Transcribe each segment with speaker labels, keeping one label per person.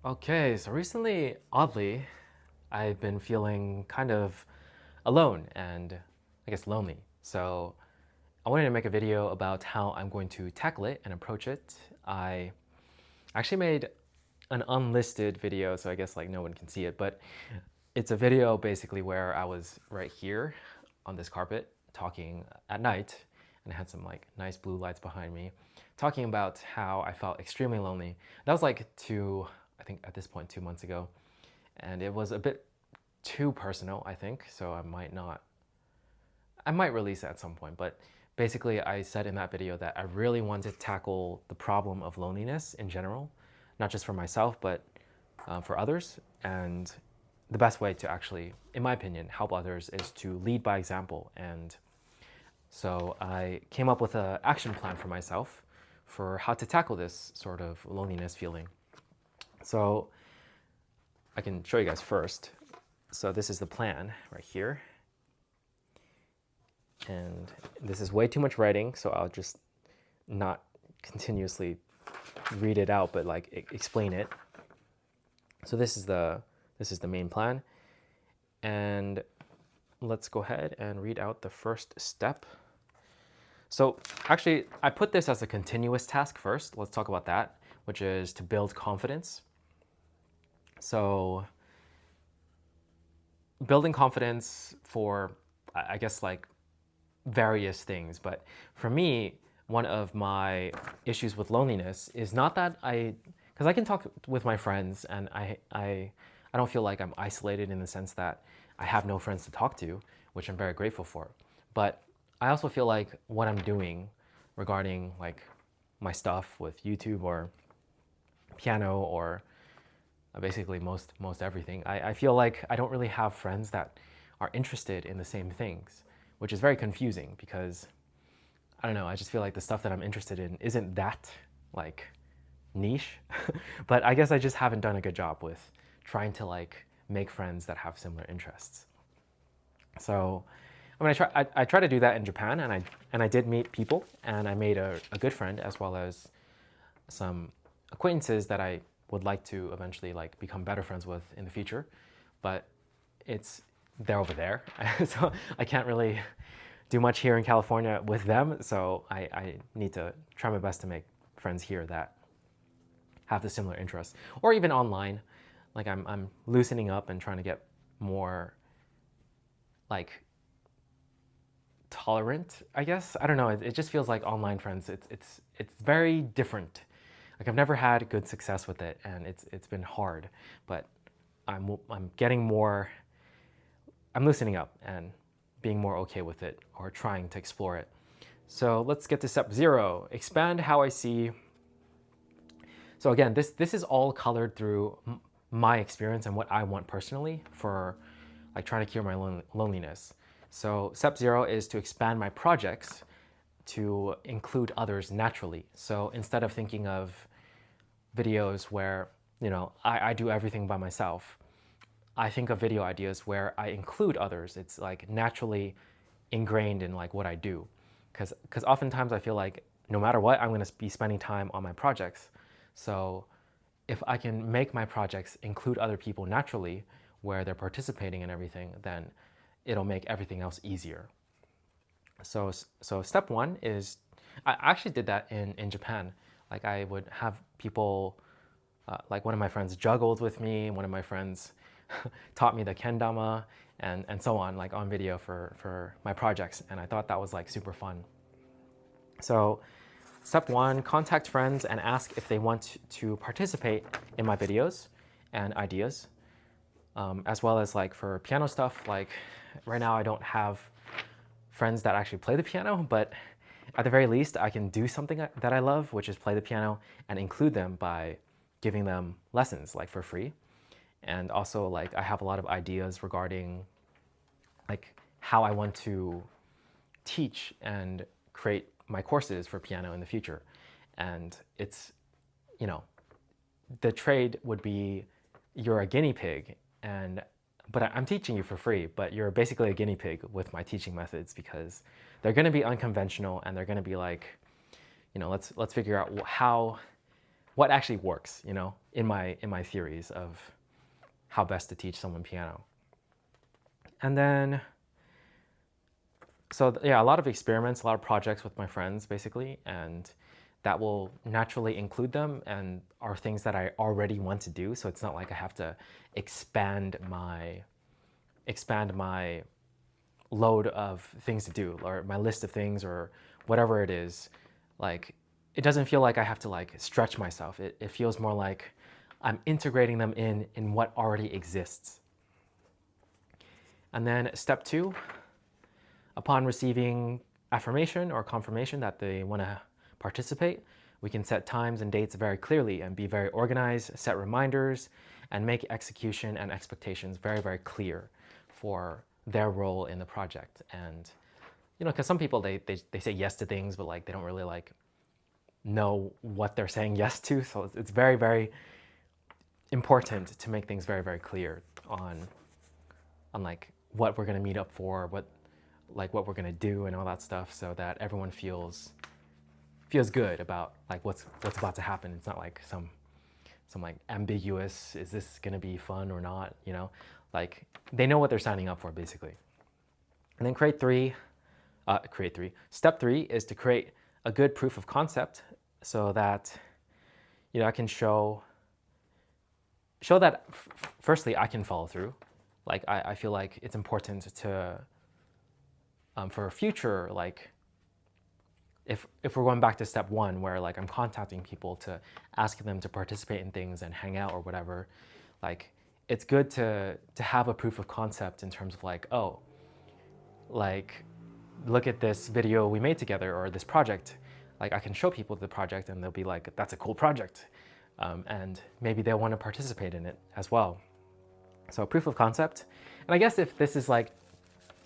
Speaker 1: Okay, so recently, oddly, I've been feeling kind of alone and I guess lonely. So I wanted to make a video about how I'm going to tackle it and approach it. I actually made an unlisted video, so I guess like no one can see it, but it's a video basically where I was right here on this carpet talking at night, and I had some like nice blue lights behind me, talking about how I felt extremely lonely. That was like I think at this point 2 months ago, and it was a bit too personal, I think, so I might release it at some point, but basically I said in that video that I really wanted to tackle the problem of loneliness in general, not just for myself, but for others. And the best way to actually, in my opinion, help others is to lead by example. And so I came up with an action plan for myself for how to tackle this sort of loneliness feeling. So I can show you guys first. So this is the plan right here. And this is way too much writing, so I'll just not continuously read it out, but like explain it. So this is the main plan. And let's go ahead and read out the first step. So actually, I put this as a continuous task first. Let's talk about that, which is to build confidence. So building confidence for, I guess, like various things. But for me, one of my issues with loneliness is not that because I can talk with my friends and I don't feel like I'm isolated in the sense that I have no friends to talk to, which I'm very grateful for. But I also feel like what I'm doing regarding like my stuff with YouTube or piano or basically most everything, I feel like I don't really have friends that are interested in the same things, which is very confusing because I don't know, I just feel like the stuff that I'm interested in isn't that like niche. But I guess I just haven't done a good job with trying to like make friends that have similar interests. So I mean, I try to do that in Japan, and I did meet people, and I made a good friend as well as some acquaintances that I would like to eventually like become better friends with in the future. But they're over there, so I can't really do much here in California with them. So I need to try my best to make friends here that have the similar interests, or even online. Like I'm loosening up and trying to get more like tolerant, I guess. I don't know. It just feels like online friends. It's very different. Like I've never had good success with it, and it's been hard. But I'm getting more. I'm loosening up and being more okay with it, or trying to explore it. So let's get to step 0. Expand how I see. So again, this is all colored through my experience and what I want personally for like trying to cure my loneliness. So step 0 is to expand my projects to include others naturally. So instead of thinking of videos where, I do everything by myself, I think of video ideas where I include others. It's like naturally ingrained in like what I do. Because oftentimes I feel like no matter what, I'm going to be spending time on my projects. So if I can make my projects include other people naturally, where they're participating in everything, then it'll make everything else easier. So step 1 is, I actually did that in Japan. Like I would have people, like one of my friends juggled with me, one of my friends taught me the kendama, and so on, like on video for my projects. And I thought that was like super fun. So step 1, contact friends and ask if they want to participate in my videos and ideas, as well as like for piano stuff. Like right now I don't have friends that actually play the piano, but at the very least I can do something that I love, which is play the piano, and include them by giving them lessons like for free. And also like I have a lot of ideas regarding like how I want to teach and create my courses for piano in the future. And it's, you know, the trade would be you're a guinea pig, but I'm teaching you for free, but you're basically a guinea pig with my teaching methods, because they're going to be unconventional, and they're going to be like, let's figure out what actually works, you know, in my theories of how best to teach someone piano. And then, so yeah, a lot of experiments, a lot of projects with my friends, basically, and that will naturally include them and are things that I already want to do. So it's not like I have to expand my load of things to do, or my list of things, or whatever it is. Like, it doesn't feel like I have to like stretch myself. It feels more like I'm integrating them in what already exists. And then step 2, upon receiving affirmation or confirmation that they want to participate, we can set times and dates very clearly and be very organized, set reminders, and make execution and expectations very, very clear for their role in the project. And, you know, because some people, they say yes to things, but like they don't really like know what they're saying yes to. So it's very, very important to make things very, very clear on like what we're going to meet up for, what we're going to do and all that stuff, so that everyone feels good about like what's about to happen. It's not like some like ambiguous, is this going to be fun or not, you know? Like, they know what they're signing up for, basically. And then step 3 is to create a good proof of concept, so that, you know, I can show that firstly I can follow through. Like, I feel like it's important to for a future, like if we're going back to step 1, where like I'm contacting people to ask them to participate in things and hang out or whatever, like it's good to have a proof of concept in terms of like, oh, like, look at this video we made together, or this project. Like, I can show people the project and they'll be like, that's a cool project. And maybe they'll want to participate in it as well. So proof of concept. And I guess if this is like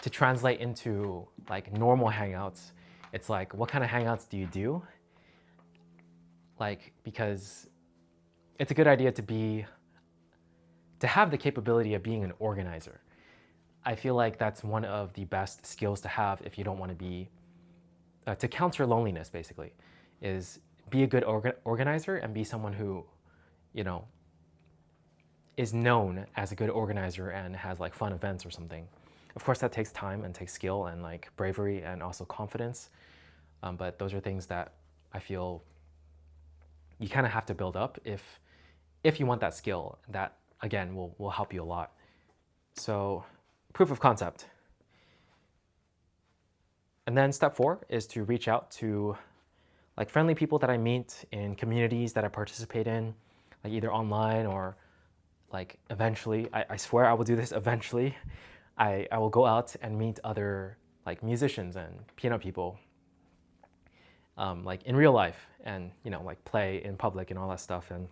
Speaker 1: to translate into like normal Hangouts, it's like, what kind of Hangouts do you do? Like, because it's a good idea to have the capability of being an organizer. I feel like that's one of the best skills to have if you don't want to be, to counter loneliness, basically, is be a good organizer and be someone who, you know, is known as a good organizer and has like fun events or something. Of course, that takes time and takes skill and like bravery and also confidence. But those are things that I feel you kind of have to build up if you want that skill. That, again, will help you a lot. So proof of concept. And then step 4 is to reach out to like friendly people that I meet in communities that I participate in, like either online or like eventually. I swear I will do this eventually. I will go out and meet other like musicians and piano people, like in real life, and, you know, like play in public and all that stuff, and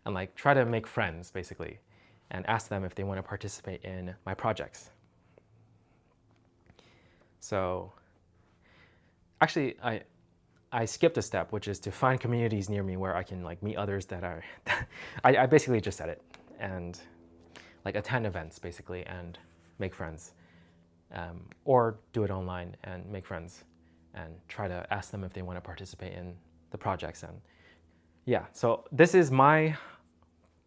Speaker 1: like try to make friends, basically, and ask them if they want to participate in my projects. So actually, I skipped a step, which is to find communities near me where I can like meet others that are I basically just said it, and like attend events, basically, and make friends, or do it online and make friends and try to ask them if they want to participate in the projects. And yeah, so this is my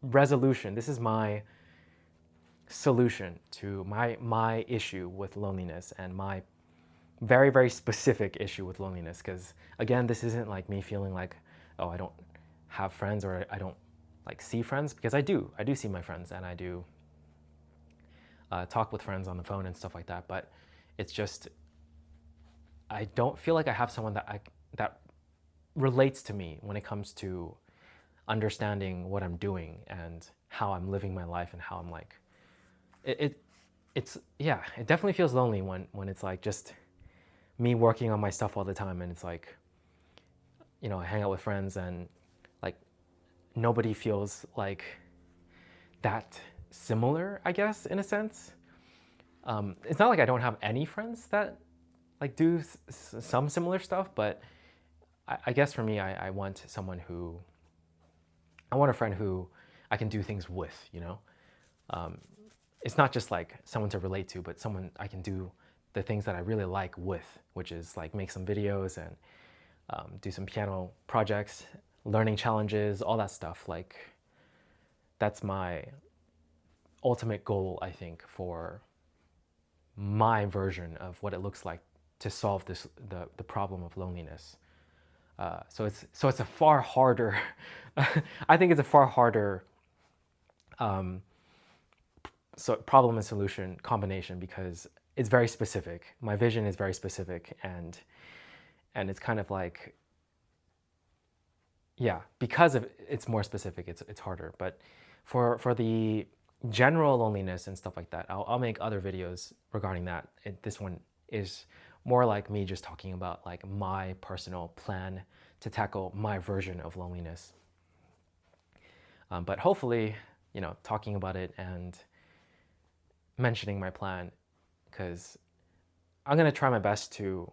Speaker 1: resolution, this is my solution to my issue with loneliness, and my very, very specific issue with loneliness. Because again, this isn't like me feeling like, oh, I don't have friends, or I don't like see friends, because I do see my friends, and I do talk with friends on the phone and stuff like that. But it's just, I don't feel like I have someone that relates to me when it comes to understanding what I'm doing and how I'm living my life, and how I'm like, it's yeah, it definitely feels lonely when it's like just me working on my stuff all the time, and it's like, you know, I hang out with friends and like nobody feels like that similar, I guess, in a sense. It's not like I don't have any friends that like do some similar stuff, but I guess for me, I want someone who, I want a friend who I can do things with, you know? It's not just like someone to relate to, but someone I can do the things that I really like with, which is like make some videos and do some piano projects, learning challenges, all that stuff. Like, that's my ultimate goal, I think, for my version of what it looks like to solve the problem of loneliness. So it's a far harder. I think it's a far harder problem and solution combination because it's very specific. My vision is very specific, and it's kind of like, yeah, because of it's more specific, it's harder. But for the general loneliness and stuff like that, I'll make other videos regarding that. This one is more like me just talking about like my personal plan to tackle my version of loneliness. But hopefully, talking about it and mentioning my plan, because I'm gonna try my best to,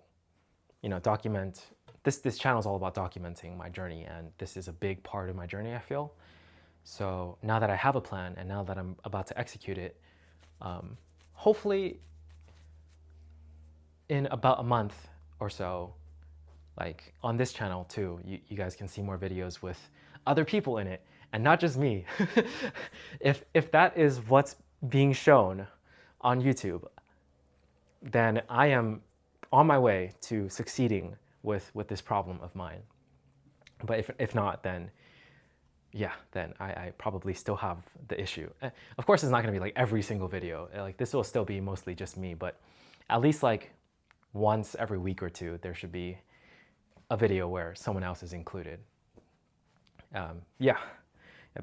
Speaker 1: document. This channel is all about documenting my journey, and this is a big part of my journey, I feel. So now that I have a plan and now that I'm about to execute it, hopefully in about a month or so, like on this channel too, you guys can see more videos with other people in it and not just me. If that is what's being shown on YouTube, then I am on my way to succeeding with this problem of mine. But if not, then yeah, then I probably still have the issue. Of course, it's not gonna be like every single video. Like this will still be mostly just me, but at least like once every week or two, there should be a video where someone else is included. Yeah,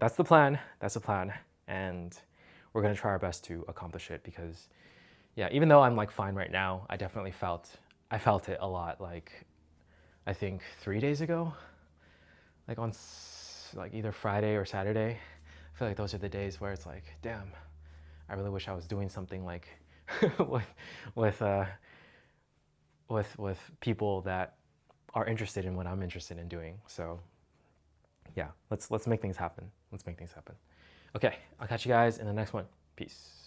Speaker 1: that's the plan. That's the plan. And we're gonna try our best to accomplish it because, yeah, even though I'm like fine right now, I definitely felt it a lot. Like, I think 3 days ago, like on like either Friday or Saturday, I feel like those are the days where it's like, damn, I really wish I was doing something like with people that are interested in what I'm interested in doing. So yeah, let's make things happen. Let's make things happen. Okay, I'll catch you guys in the next one. Peace.